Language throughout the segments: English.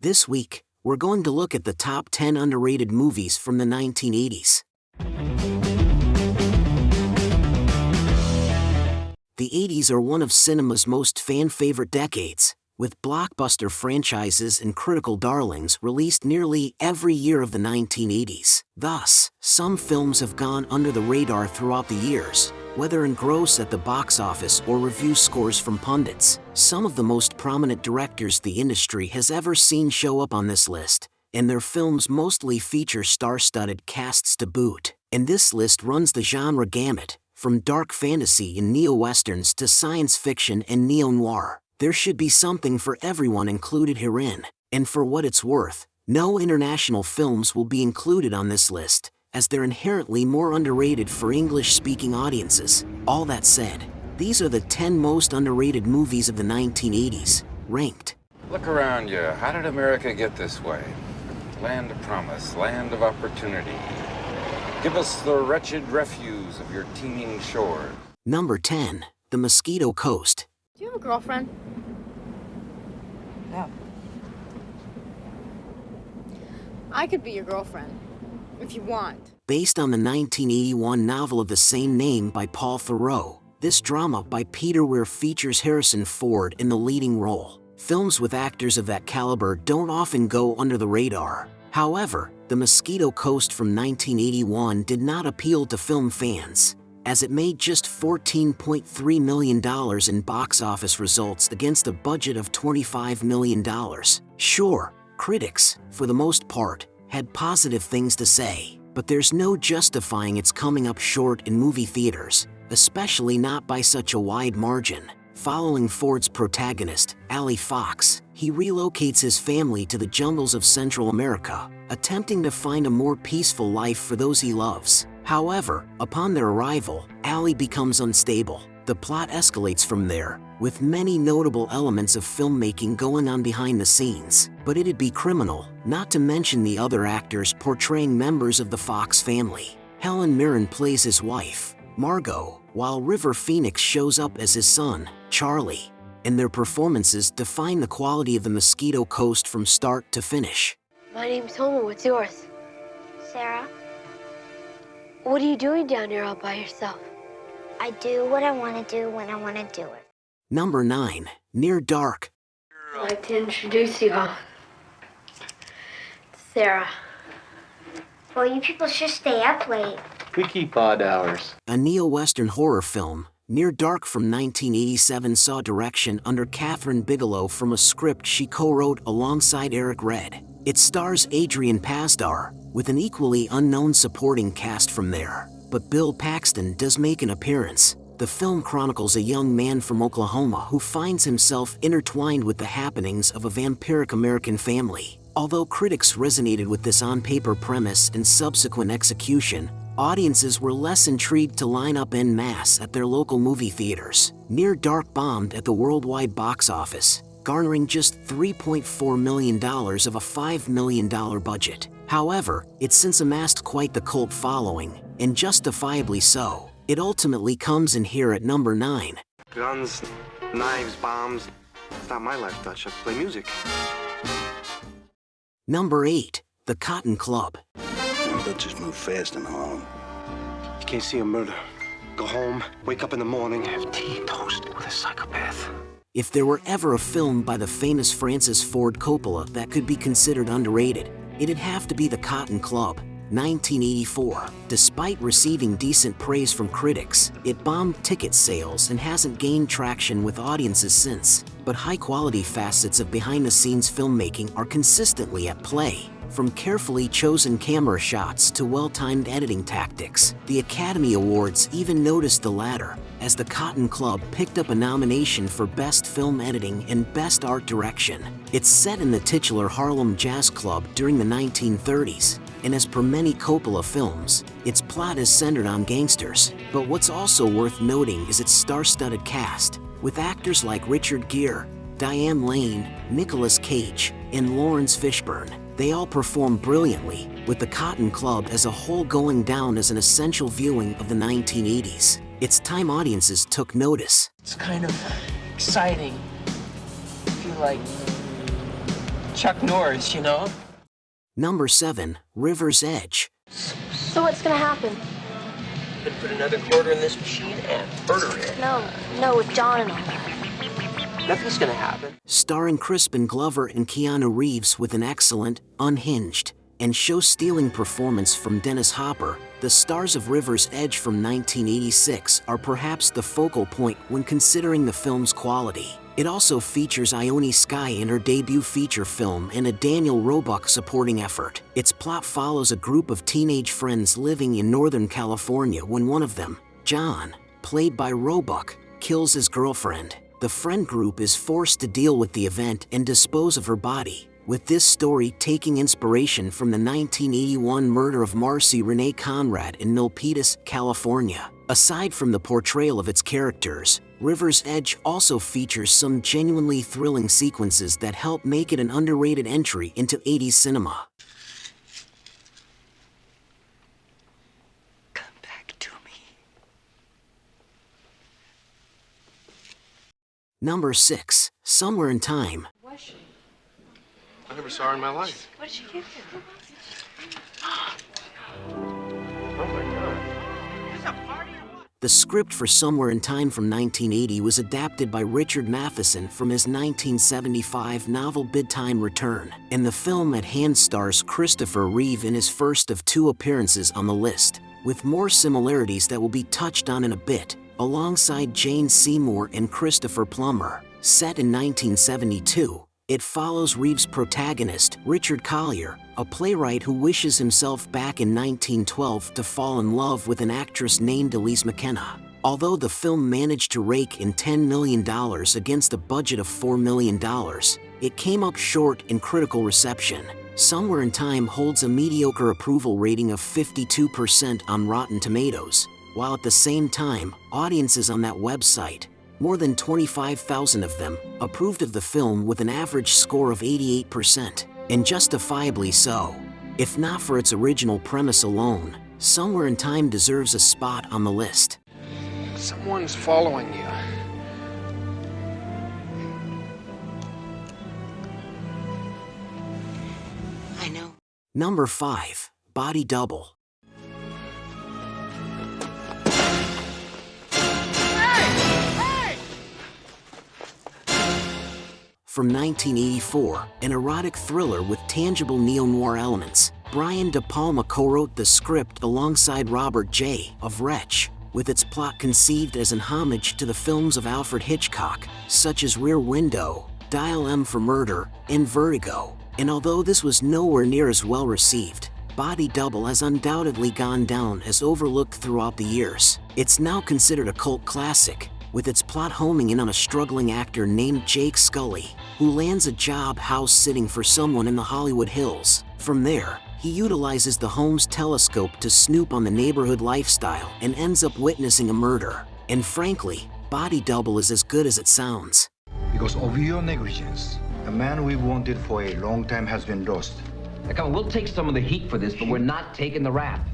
This week, we're going to look at the top 10 underrated movies from the 1980s. The 80s are one of cinema's most fan-favorite decades, with blockbuster franchises and critical darlings released nearly every year of the 1980s. Thus, some films have gone under the radar throughout the years, whether in gross at the box office or review scores from pundits. Some of the most prominent directors the industry has ever seen show up on this list, and their films mostly feature star-studded casts to boot. And this list runs the genre gamut, from dark fantasy and neo-westerns to science fiction and neo-noir. There should be something for everyone included herein, and for what it's worth, no international films will be included on this list, as they're inherently more underrated for English-speaking audiences. All that said, these are the 10 most underrated movies of the 1980s, ranked. Look around you. How did America get this way? Land of promise, land of opportunity. Give us the wretched refuse of your teeming shores. Number 10, The Mosquito Coast. Do you have a girlfriend? Yeah. I could be your girlfriend, if you want. Based on the 1981 novel of the same name by Paul Theroux, this drama by Peter Weir features Harrison Ford in the leading role. Films with actors of that caliber don't often go under the radar. However, The Mosquito Coast from 1981 did not appeal to film fans, as it made just $14.3 million in box office results against a budget of $25 million. Sure, critics, for the most part, had positive things to say, but there's no justifying its coming up short in movie theaters, especially not by such a wide margin. Following Ford's protagonist, Ali Fox, he relocates his family to the jungles of Central America, attempting to find a more peaceful life for those he loves. However, upon their arrival, Ali becomes unstable. The plot escalates from there, with many notable elements of filmmaking going on behind the scenes. But it'd be criminal not to mention the other actors portraying members of the Fox family. Helen Mirren plays his wife, Margot, while River Phoenix shows up as his son, Charlie. And their performances define the quality of The Mosquito Coast from start to finish. My name's Homer. What's yours? Sarah, What are you doing down here all by yourself? I do what I want to do when I want to do it. Number 9, Near Dark. I'd like to introduce you all. Sarah. Well, you people should stay up late. We keep odd hours. A neo-western horror film, Near Dark from 1987 saw direction under Catherine Bigelow from a script she co-wrote alongside Eric Red. It stars Adrian Pasdar, with an equally unknown supporting cast from there. But Bill Paxton does make an appearance. The film chronicles a young man from Oklahoma who finds himself intertwined with the happenings of a vampiric American family. Although critics resonated with this on-paper premise and subsequent execution, audiences were less intrigued to line up en masse at their local movie theaters. Near Dark bombed at the worldwide box office, garnering just $3.4 million of a $5 million budget. However, it's since amassed quite the cult following, and justifiably so. It ultimately comes in here at number 9. Guns, knives, bombs. It's not my life, Dutch. I play music. Number 8, The Cotton Club. Dutchess move fast in Harlem. You can't see a murder. Go home, wake up in the morning, have tea, toast with a psychopath. If there were ever a film by the famous Francis Ford Coppola that could be considered underrated, it'd have to be The Cotton Club, 1984. Despite receiving decent praise from critics, it bombed ticket sales and hasn't gained traction with audiences since. But high-quality facets of behind-the-scenes filmmaking are consistently at play. From carefully chosen camera shots to well-timed editing tactics, the Academy Awards even noticed the latter, as The Cotton Club picked up a nomination for Best Film Editing and Best Art Direction. It's set in the titular Harlem Jazz Club during the 1930s, and as per many Coppola films, its plot is centered on gangsters. But what's also worth noting is its star-studded cast, with actors like Richard Gere, Diane Lane, Nicolas Cage, and Lawrence Fishburne. They all perform brilliantly, with The Cotton Club as a whole going down as an essential viewing of the 1980s. Its time audiences took notice. It's kind of exciting. I feel like Chuck Norris, you know? Number 7. River's Edge. So what's gonna happen? Gonna put another quarter in this machine and murder it. No, with John and all that. Nothing's gonna happen. Starring Crispin Glover and Keanu Reeves with an excellent, unhinged, and show-stealing performance from Dennis Hopper, the stars of River's Edge from 1986 are perhaps the focal point when considering the film's quality. It also features Ione Skye in her debut feature film and a Daniel Roebuck supporting effort. Its plot follows a group of teenage friends living in Northern California when one of them, John, played by Roebuck, kills his girlfriend. The friend group is forced to deal with the event and dispose of her body, with this story taking inspiration from the 1981 murder of Marcy Renee Conrad in Milpitas, California. Aside from the portrayal of its characters, River's Edge also features some genuinely thrilling sequences that help make it an underrated entry into 80s cinema. Come back to me. Number 6. Somewhere in Time. I never saw her in my life. What did you give him? Oh my God. The script for Somewhere in Time from 1980 was adapted by Richard Matheson from his 1975 novel Bedtime Return, and the film at hand stars Christopher Reeve in his first of 2 appearances on the list, with more similarities that will be touched on in a bit, alongside Jane Seymour and Christopher Plummer. Set in 1972, it follows Reeve's protagonist, Richard Collier, a playwright who wishes himself back in 1912 to fall in love with an actress named Elise McKenna. Although the film managed to rake in $10 million against a budget of $4 million, it came up short in critical reception. Somewhere in Time holds a mediocre approval rating of 52% on Rotten Tomatoes, while at the same time, audiences on that website, more than 25,000 of them, approved of the film with an average score of 88%, and justifiably so. If not for its original premise alone, Somewhere in Time deserves a spot on the list. Someone's following you. I know. Number 5. Body Double. From 1984, an erotic thriller with tangible neo-noir elements, Brian De Palma co-wrote the script alongside Robert J. of Wretch, with its plot conceived as an homage to the films of Alfred Hitchcock, such as Rear Window, Dial M for Murder, and Vertigo. And although this was nowhere near as well received, Body Double has undoubtedly gone down as overlooked throughout the years. It's now considered a cult classic, with its plot homing in on a struggling actor named Jake Scully, who lands a job house-sitting for someone in the Hollywood Hills. From there, he utilizes the home's telescope to snoop on the neighborhood lifestyle and ends up witnessing a murder. And frankly, Body Double is as good as it sounds. Because of your negligence, a man we wanted for a long time has been lost. Now, come on, we'll take some of the heat for this, but we're not taking the rap.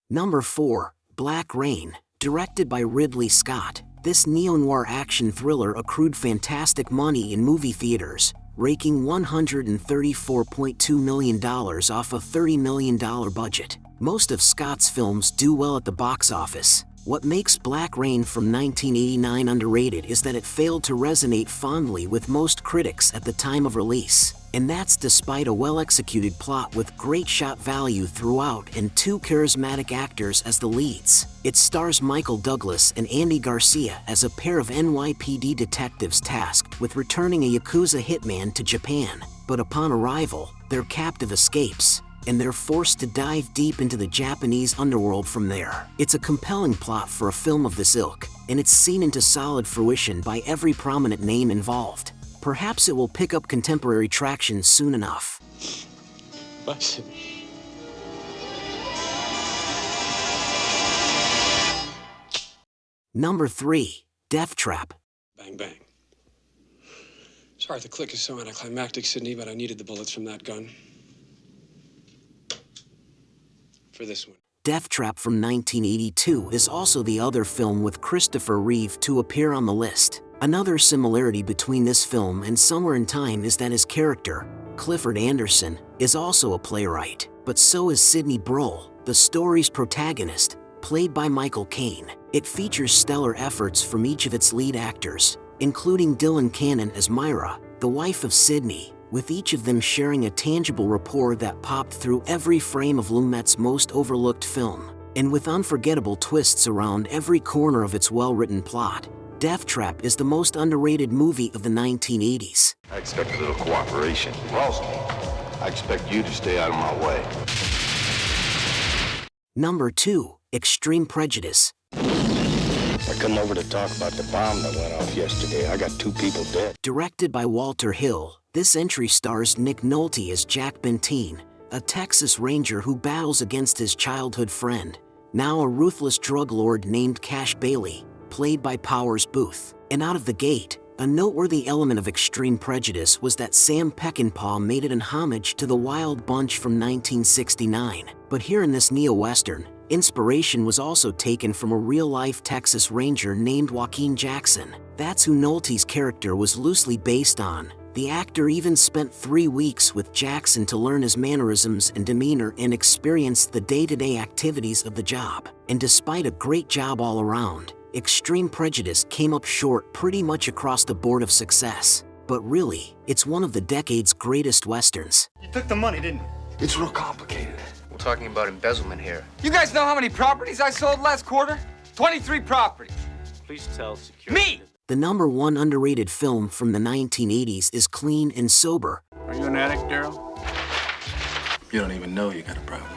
Number 4. Black Rain. Directed by Ridley Scott, this neo-noir action thriller accrued fantastic money in movie theaters, raking $134.2 million off a $30 million budget. Most of Scott's films do well at the box office. What makes Black Rain from 1989 underrated is that it failed to resonate fondly with most critics at the time of release. And that's despite a well-executed plot with great shot value throughout and 2 charismatic actors as the leads. It stars Michael Douglas and Andy Garcia as a pair of NYPD detectives tasked with returning a Yakuza hitman to Japan. But upon arrival, their captive escapes, and they're forced to dive deep into the Japanese underworld from there. It's a compelling plot for a film of this ilk, and it's seen into solid fruition by every prominent name involved. Perhaps it will pick up contemporary traction soon enough. Number 3. Death Trap. Bang, bang. Sorry if the click is so anticlimactic, Sydney, but I needed the bullets from that gun. For this one. Death Trap from 1982 is also the other film with Christopher Reeve to appear on the list. Another similarity between this film and Somewhere in Time is that his character, Clifford Anderson, is also a playwright, but so is Sidney Brohl, the story's protagonist, played by Michael Caine. It features stellar efforts from each of its lead actors, including Dylan Cannon as Myra, the wife of Sidney, with each of them sharing a tangible rapport that popped through every frame of Lumet's most overlooked film. And with unforgettable twists around every corner of its well-written plot, Death Trap is the most underrated movie of the 1980s. I expect a little cooperation. Ralston, I expect you to stay out of my way. Number 2. Extreme Prejudice. I come over to talk about the bomb that went off yesterday. I got 2 people dead. Directed by Walter Hill, this entry stars Nick Nolte as Jack Bentine, a Texas Ranger who battles against his childhood friend, now a ruthless drug lord named Cash Bailey, played by Powers Booth. And out of the gate, a noteworthy element of Extreme Prejudice was that Sam Peckinpah made it an homage to the Wild Bunch from 1969. But here in this neo-western, inspiration was also taken from a real-life Texas Ranger named Joaquin Jackson. That's who Nolte's character was loosely based on. The actor even spent 3 weeks with Jackson to learn his mannerisms and demeanor and experience the day-to-day activities of the job. And despite a great job all around, Extreme Prejudice came up short pretty much across the board of success. But really, it's one of the decade's greatest westerns. You took the money, didn't you? It's real complicated. We're talking about embezzlement here. You guys know how many properties I sold last quarter? 23 properties. Please tell security. Me! The number 1 underrated film from the 1980s is Clean and Sober. Are you an addict, Daryl? You don't even know you got a problem.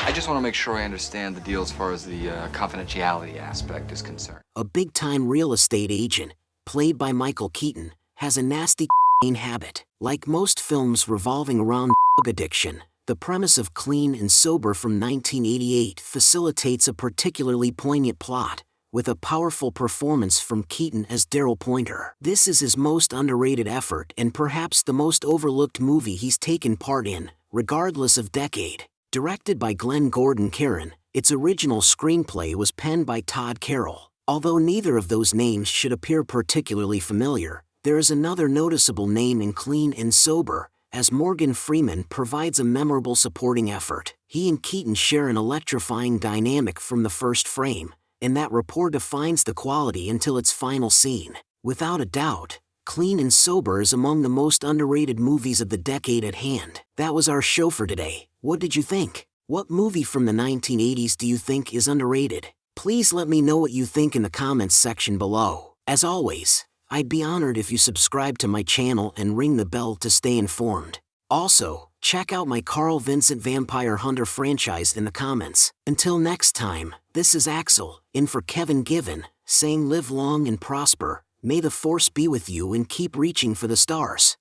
I just want to make sure I understand the deal as far as the confidentiality aspect is concerned. A big-time real estate agent, played by Michael Keaton, has a nasty habit. Like most films revolving around addiction, the premise of Clean and Sober from 1988 facilitates a particularly poignant plot, with a powerful performance from Keaton as Daryl Pointer. This is his most underrated effort and perhaps the most overlooked movie he's taken part in, regardless of decade. Directed by Glenn Gordon Caron, its original screenplay was penned by Todd Carroll. Although neither of those names should appear particularly familiar, there is another noticeable name in Clean and Sober, as Morgan Freeman provides a memorable supporting effort. He and Keaton share an electrifying dynamic from the first frame, and that rapport defines the quality until its final scene. Without a doubt, Clean and Sober is among the most underrated movies of the decade at hand. That was our show for today. What did you think? What movie from the 1980s do you think is underrated? Please let me know what you think in the comments section below. As always, I'd be honored if you subscribe to my channel and ring the bell to stay informed. Also, check out my Carl Vincent Vampire Hunter franchise in the comments. Until next time, this is Axel, in for Kevin Given, saying live long and prosper, may the force be with you and keep reaching for the stars.